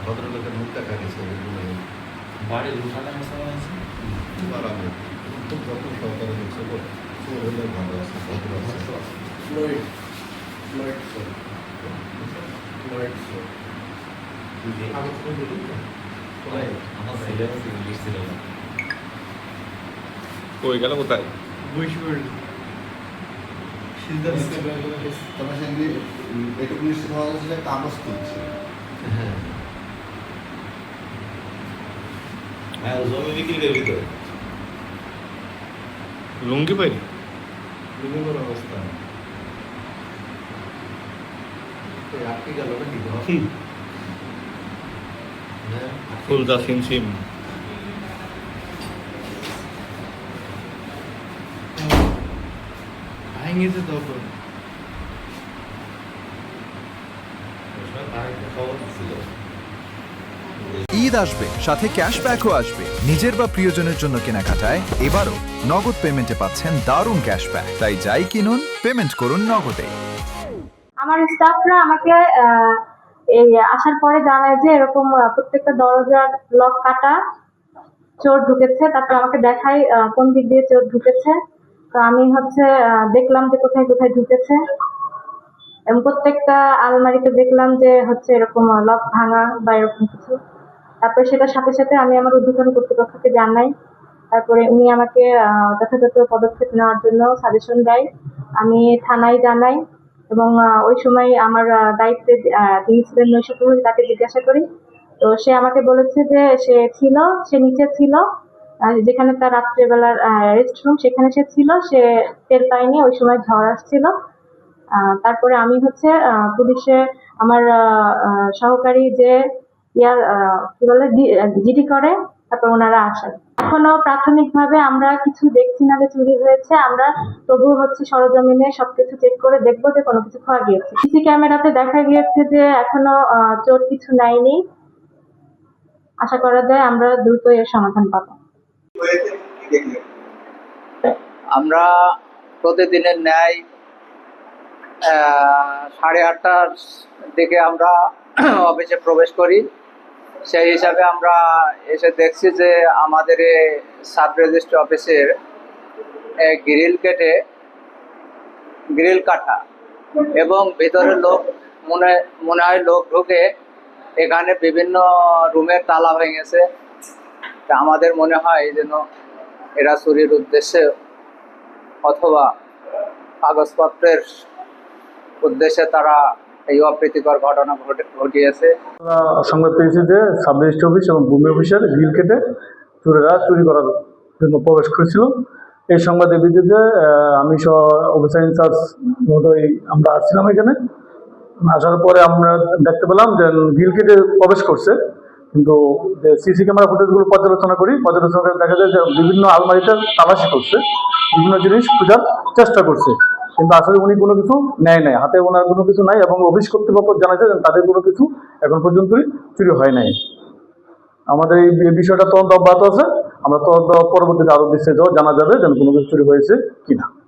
ভদ্রলোকের মুখ দেখা গেছে বাড়ির উঠানে আরামে খুব যত্ন সহকারে হচ্ছে চোর হলে ভালো আছে ভদ্র কই গেল কোথায় এটুকু নিশ্চিত হওয়া গেছে যে কাগজ তুলছে। হ্যাঁ হ্যাঁ জমি বিক্রির ভিতরে লুঙ্গি পাই লুঙ্গির অবস্থা আটকে গেল নাকি ফুলদা সিমসিম ভাঙেছে তখন ঈদ আসবে, সাথে ক্যাশব্যাকও আসবে। নিজের বা প্রিয়জনের জন্য কেনাকাটায় এবারও নগদ পেমেন্টে পাচ্ছেন দারুণ ক্যাশব্যাক। তাই যাই কিনুন, পেমেন্ট করুন নগদে। আমার স্টাফরা আমাকে এই আসার পরে জানায় যে এরকম প্রত্যেকটা দরজার লক কাটা, চোর ঢুকেছে। তারপর আমাকে দেখায় কোন দিক দিয়ে চোর ঢুকেছে। তো আমি দেখলাম যে কোথায় কোথায় ঢুকেছে এবং প্রত্যেকটা আলমারিতে দেখলাম যে এরকম লক ভাঙা বা এরকম কিছু। তারপরে সেটার সাথে সাথে আমি আমার ঊর্ধ্বতন কর্তৃপক্ষকে জানাই। তারপরে উনি আমাকে যথাযথ পদক্ষেপ নেওয়ার জন্য সাজেশন দেয়। আমি থানায় জানাই এবং ওই সময় আমার দায়িত্বে যিনি ছিলেন নৈশপ্রহরী, তাকে জিজ্ঞাসা করি। তো সে আমাকে বলেছে যে সে নিচে ছিল, যেখানে তার রাত্রেবেলার রেস্ট রুম, সেখানে সে ছিল। সে টের পায়নি, ওই সময় ঝড় আসছিল। তারপরে আমি পুলিশে আমার সহকারী যে কি বলে জিডি করে, তারপর ওনারা আসেন। এখনো প্রাথমিকভাবে আমরা কিছু দেখছি না যে চুরি হয়েছে। আমরা তবু সরজমিনে সবকিছু চেক করে দেখবো যে কোনো কিছু খোয়া গিয়েছে। সিসি ক্যামেরাতে দেখা গিয়েছে যে এখনো চোর কিছু নেয়নি। আশা করা যায় আমরা দ্রুত এর সমাধান পাবো। আমরা প্রতিদিনের ন্যায় 8:30টার দিকে আমরা অফিসে প্রবেশ করি। সেই হিসাবে আমরা এসে দেখছি যে আমাদের সাব রেজিস্ট্রি অফিসের গ্রিল কাটা এবং ভিতরে লোক মনে হয় লোক ঢুকে এখানে বিভিন্ন রুমের তালা ভেঙেছে। আমাদের মনে হয় যেন এরা চুরির উদ্দেশ্যে অথবা কাগজপত্রের উদ্দেশ্যে তারা এই অপ্রীতিকর ঘটনা ঘটিয়েছে। সংবাদ পেয়েছি যে সাব রেজিস্ট্রি অফিস এবং ভূমি অফিসের গ্রিল কেটে চোরেরা চুরি করার জন্য প্রবেশ করেছিল। এই সংবাদের ভিত্তিতে আমি সহ অফিসার ইনচার্জ মহোদয় আমরা আসছিলাম এখানে। আসার পরে আমরা দেখতে পেলাম যে গ্রিল কেটে প্রবেশ করছে, কিন্তু যে সিসি ক্যামেরা ফুটেজগুলো পর্যালোচনা করে দেখা যায় যে বিভিন্ন আলমারিতে তালাশি করছে, বিভিন্ন জিনিস খোঁজার চেষ্টা করছে, কিন্তু আসলে উনি কোনো কিছু নেয় নাই, হাতে ওনার কোনো কিছু নাই এবং অফিস কর্তৃপক্ষ জানাচ্ছে তাদের কোনো কিছু এখন পর্যন্তই চুরি হয় নাই। আমাদের এই বিষয়টা তদন্ত অব্যাহত আছে। আমরা তদন্ত পরবর্তীতে আরো বিস্তারিত জানা যাবে যেন কোনো কিছু চুরি হয়েছে কিনা।